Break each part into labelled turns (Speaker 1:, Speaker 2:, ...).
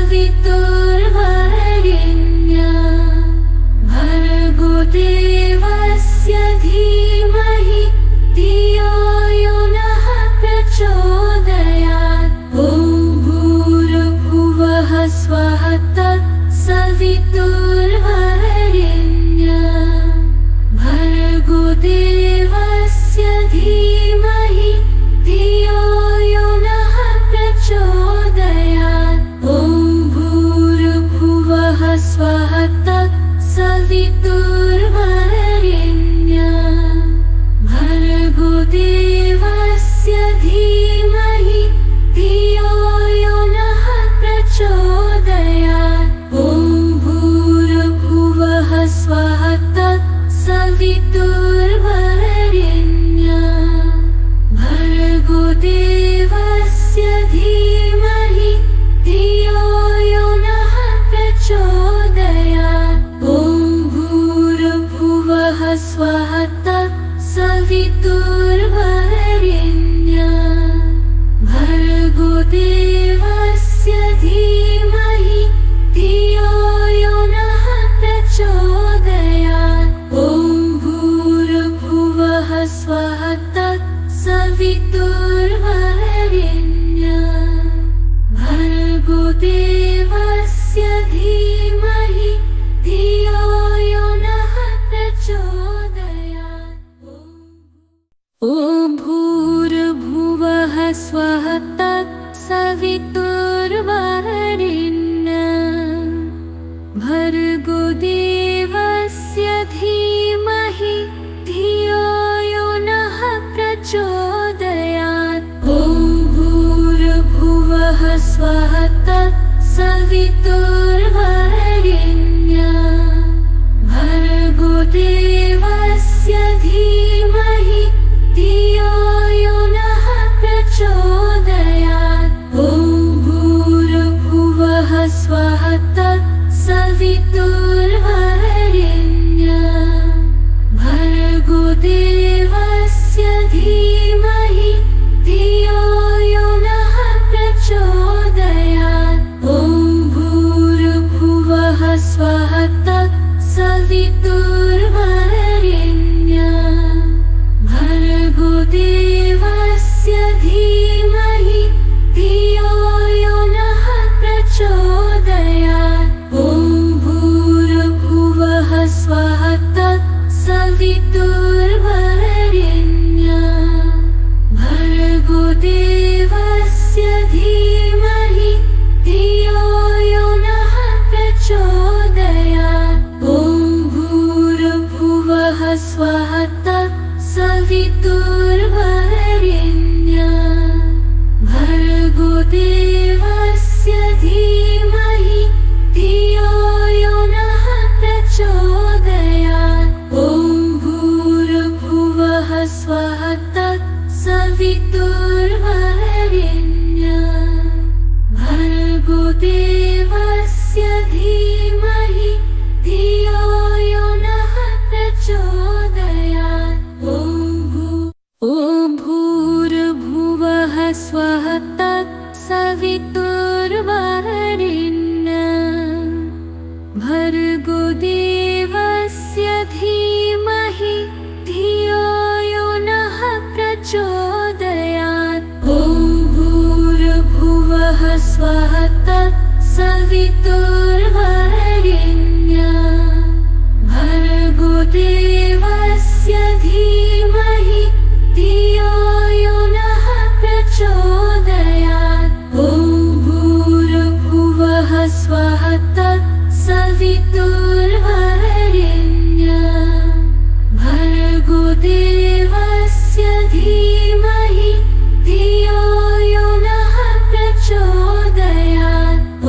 Speaker 1: सवितुर्वरेण्यं भर्गो देवस्य धीमहि धियो यो नः प्रचोदयात्। ॐ भूर्भुवः स्वः तत्सवितुर्वरेण्यं भर्गो देवस्य धीमहि धियो यो नः प्रचोदयात्। ॐ भूर्भुवः स्वः तत्सवितुर्वरेण्यं भर्गो देवस्य धीमहि धियो यो नः प्रचोदयात्। ॐ भूर्भुवः स्वः तत्सवितुर्वरेण्यं भर्गो देवस्य धीमहि धियो यो नः प्रचोदयात्। ॐ भूर्भुवः स्वः तत्सवितुर्वरेण्यं भर्गो देवस्य धीमहि धियो यो नः प्रचोदयात्। ॐ भूर्भुवः स्वः तत्सवितुर्वरेण्यं भर्गो देवस्य धीमहि धियो यो नः प्रचोदयात्। ॐ भूर्भुवः स्वः तत्सवितुर्वरेण्यं भर्गो देवस्य धीमहि धियो यो नः प्रचोदयात्। ॐ भूर्भुवः स्वः तत्सवितुर्वरेण्यं भर्गो देवस्य धीमहि धियो यो नः प्रचोदयात्। ॐ भूर्भुवः स्वः तत्सवितुर्वरेण्यं भर्गो देवस्य धीमहि धियो यो नः प्रचोदयात्। ॐ भूर्भुवः स्वः तत्सवितुर्वरेण्यं भर्गो देवस्य धीमहि धियो यो नः प्रचोदयात्। ॐ भूर्भुवः स्वः तत्सवितुर्वरेण्यं भर्गो देवस्य धीमहि धियो यो नः प्रचोदयात्। ॐ भूर्भुवः स्वः तत्सवितुर्वरेण्यं भर्गो देवस्य धीमहि धियो यो नः प्रचोदयात्। ॐ भूर्भुवः स्वः तत्सवितुर्वरेण्यं भर्गो देवस्य धीमहि धियो यो नः प्रचोदयात्। ॐ भूर्भुवः स्वः तत्सवितुर्वरेण्यं भर्गो देवस्य धीमहि धियो यो नः प्रचोदयात्। ॐ भूर्भुवः स्वः तत्सवितुर्वरेण्यं भर्गो देवस्य धीमहि धियो यो नः प्रचोदयात्। ॐ भूर्भुवः स्वः तत्सवितुर्वरेण्यं भर्गो देवस्य धीमहि धियो यो नः प्रचोदयात्। ॐ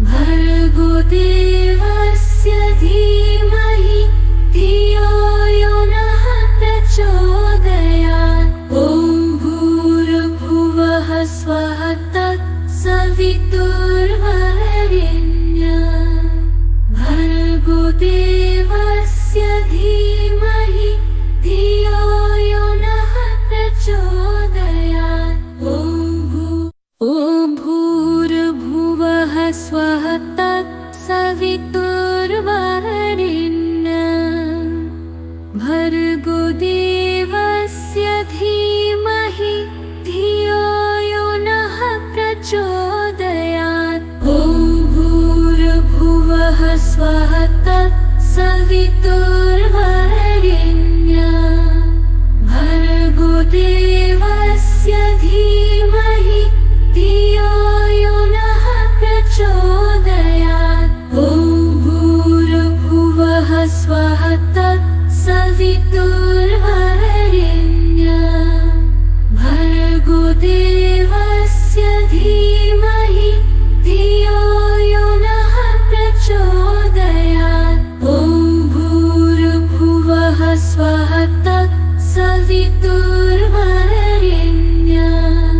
Speaker 1: भर्गो देवस्य धीमहि धियो यो नः प्रचोदयात्। ॐ भूर्भुवः स्वः तत्सवितुर्वरेण्यं भर्गो देवस्य धीमहि धियो यो नः प्रचोदयात्। ॐ भूर्भुवः स्वः तत्सवितुर्वरेण्यं भर्गो देवस्य धीमहि धियो यो नः प्रचोदयात्। ॐ भूर्भुवः स्वः तत्सवितुर्वरेण्यं भर्गो देवस्य धीमहि धियो यो नः प्रचोदयात्। ॐ भूर्भुवः स्वः तत्सवितुर्वरेण्यं भर्गो देवस्य धीमहि धियो यो नः प्रचोदयात्। ॐ भूर्भुवः स्वः तत्सवितुर्वरेण्यं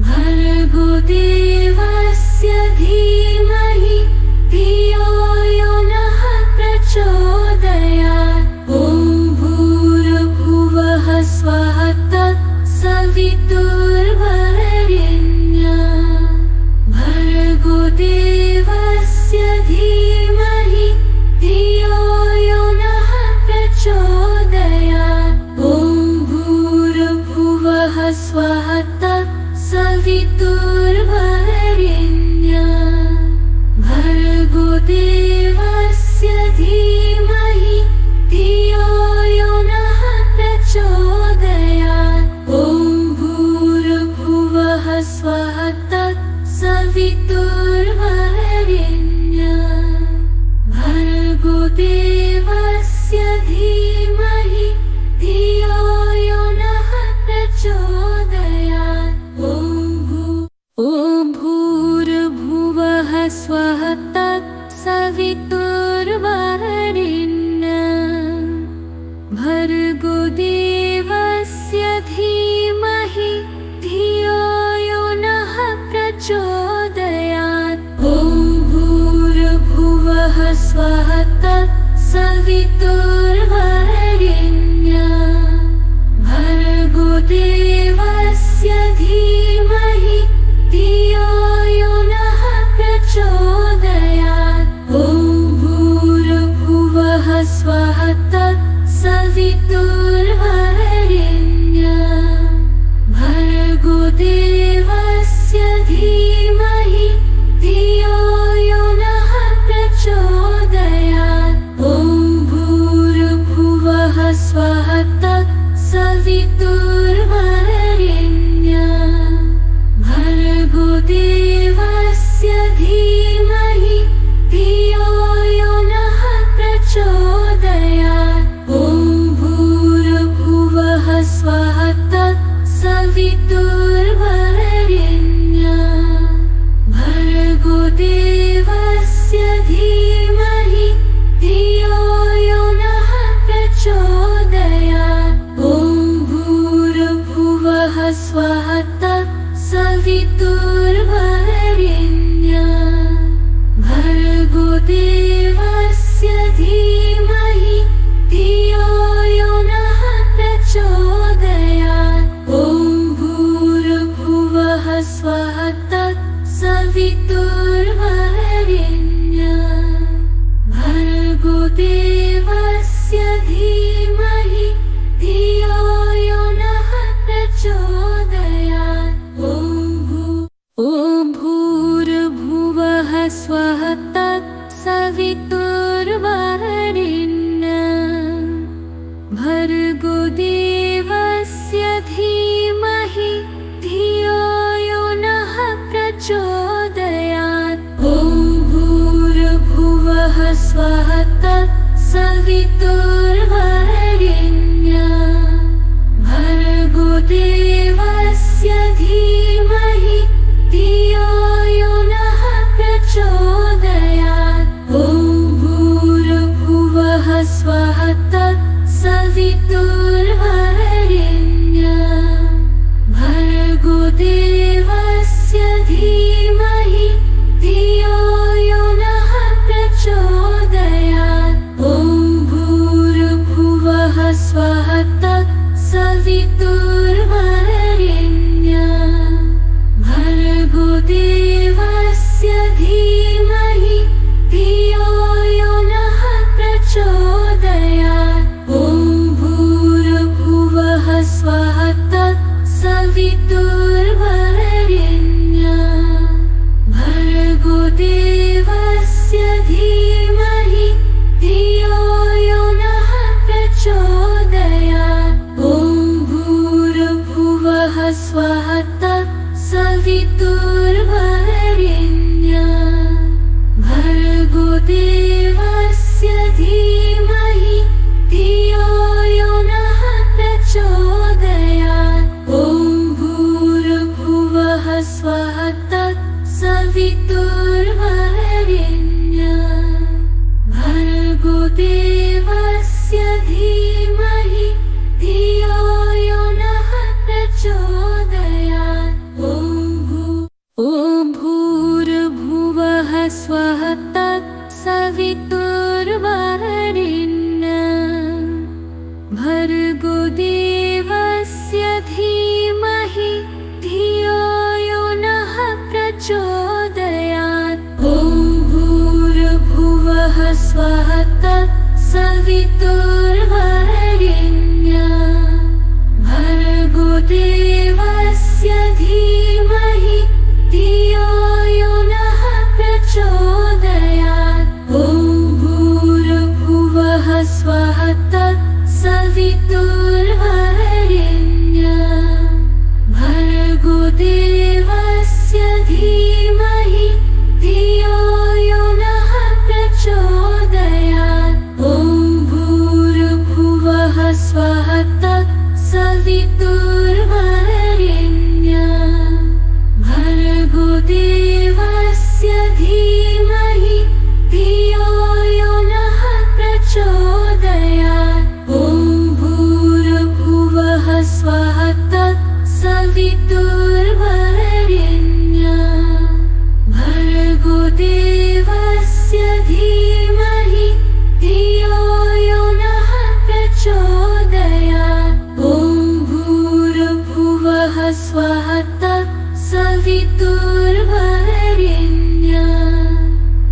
Speaker 1: भर्गो देवस्य धीमहि धियो यो नः प्रचोदयात्। ॐ भूर्भुवः स्वः तत्सवितुर्वरेण्यं भर्गो देवस्य धीमहि धियो यो नः प्रचोदयात्। ॐ भूर्भुवः स्वः तत्सवितुर्वरेण्यं भर्गो देवस्य धीमहि धियो यो नः प्रचोदयात्। ॐ भूर्भुवः स्वः तत्सवितुर्वरेण्यं भर्गो देवस्य धीमहि धियो यो नः प्रचोदयात्। ॐ भूर्भुवः स्वः तत्सवितुर्वरेण्यं भर्गो देवस्य धीमहि धियो यो नः प्रचोदयात्। ॐ भूर्भुवः स्वः तत्सवितुर्वरेण्यं भर्गो देवस्य धीमहि धियो यो नः प्रचोदयात्। ॐ भूर्भुवः स्वः तत्सवितुर्वरेण्यं भर्गो देवस्य धीमहि धियो यो नः प्रचोदयात्। ॐ भूर्भुवः स्वः तत्सवितुर्वरेण्यं भर्गो देवस्य धीमहि धियो यो नः प्रचोदयात्। ॐ भूर्भुवः स्वः तत्सवितुर्वरेण्यं भर्गो देवस्य धीमहि धियो यो नः प्रचोदयात्। ॐ भूर्भुवः स्वः तत्सवितुर्वरेण्यं भर्गो देवस्य धीमहि धियो यो नः प्रचोदयात्। ॐ भूर्भुवः स्वः तत्सवितुर्वरेण्यं भर्गो देवस्य धीमहि धियो यो नः प्रचोदयात्। ॐ भूर्भुवः स्वः तत्सवितुर्वरेण्यं भर्गो देवस्य धीमहि धियो यो नः प्रचोदयात्। ॐ भूर्भुवः स्वः तत्सवितुर्वरेण्यं भर्गो देवस्य धीमहि भर्गो देवस्य धीमहि धियो यो नः प्रचोदयात्। ॐ भूर्भुवः स्वः तत्सवितुर्वरेण्यं भर्गो देवस्य धीमहि धियो यो नः प्रचोदयात्। ॐ भूर्भुवः स्वः तत्सवितुर्वरेण्यं भर्गो देवस्य धीमहि धियो यो नः प्रचोदयात्। ॐ भूर्भुवः स्वः तत्सवितुर्वरेण्यं भर्गो देवस्य धीमहि धियो यो नः प्रचोदयात्। ॐ भूर्भुवः स्वः तत्सवितुर्वरेण्यं भर्गो देवस्य धीमहि धियो यो नः प्रचोदयात्। ॐ भूर्भुवः स्वः तत्सवितुर्वरेण्यं भर्गो देवस्य धीमहि धियो यो नः प्रचोदयात्। ॐ भूर्भुवः स्वः तत्सवितुर्वरेण्यं भर्गो देवस्य धीमहि धियो यो नः प्रचोदयात्। ॐ भूर्भुवः स्वः तत्सवितुर्वरेण्यं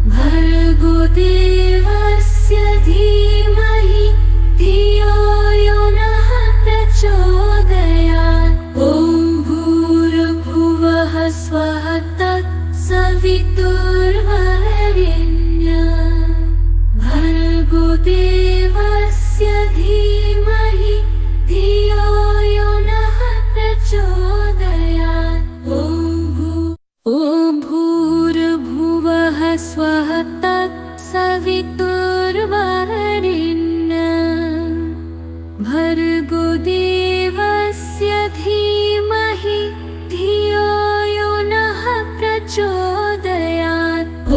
Speaker 1: भर्गो देवस्य धीमहि धियो यो नः प्रचोदयात्। ॐ भूर्भुवः स्वः तत्सवितुर्वरेण्यं भर्गो देवस्य धीमहि धियो यो नः प्रचोदयात्। ॐ भूर्भुवः स्वः तत्सवितुर्वरेण्यं भर्गो देवस्य धीमहि धियो यो नः प्रचोदयात्। ॐ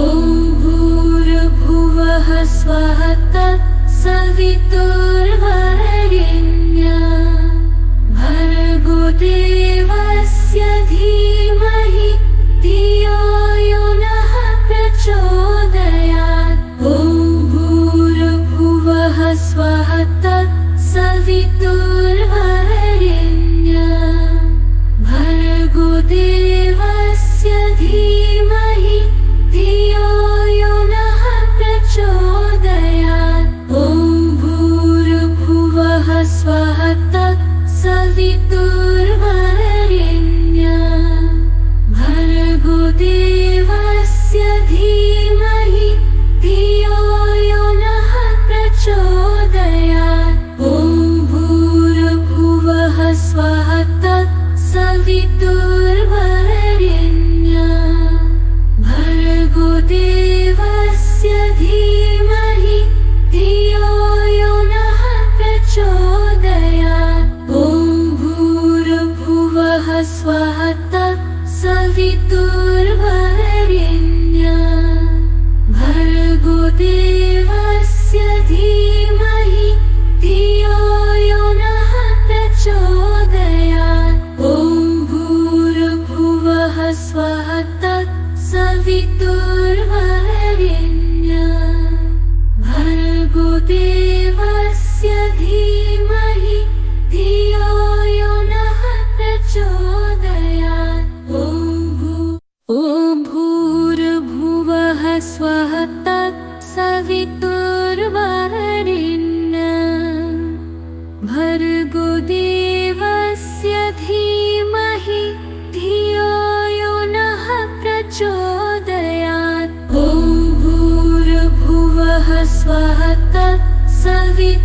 Speaker 1: भूर्भुवः स्वः तत्सवितुर्वरेण्यं भर्गो देवस्य धीमहि धियो यो नः प्रचोदयात्। ॐ भूर्भुवः स्वः तत्सवितुर्वरेण्यं भर्गो देवस्य धीमहि धियो यो नः प्रचोदयात्। ॐ भूर्भुवः स्वः तत्सवितुर्वरेण्यं भर्गो देवस्य धीमहि धियो यो नः प्रचोदयात्। ॐ भूर्भुवः स्वः तत्सवितुर्वरेण्यं भर्गो देवस्य धीमहि धियो यो नः प्रचोदयात्। ॐ भूर्भुवः स्वः तत्सवितुर्वरेण्यं भर्गो देवस्य धीमहि धियो यो नः प्रचोदयात्। ॐ भूर्भुवः स्वः तत्सवितुर्वरेण्यं भर्गो देवस्य धीमहि धियो यो नः प्रचोदयात्। ॐ भूर्भुवः स्वः तत्सवितुर्वरेण्यं भर्गो देवस्य धीमहि धियो यो नः प्रचोदयात्। ॐ भूर्भुवः स्वः तत्सवितुर्वरेण्यं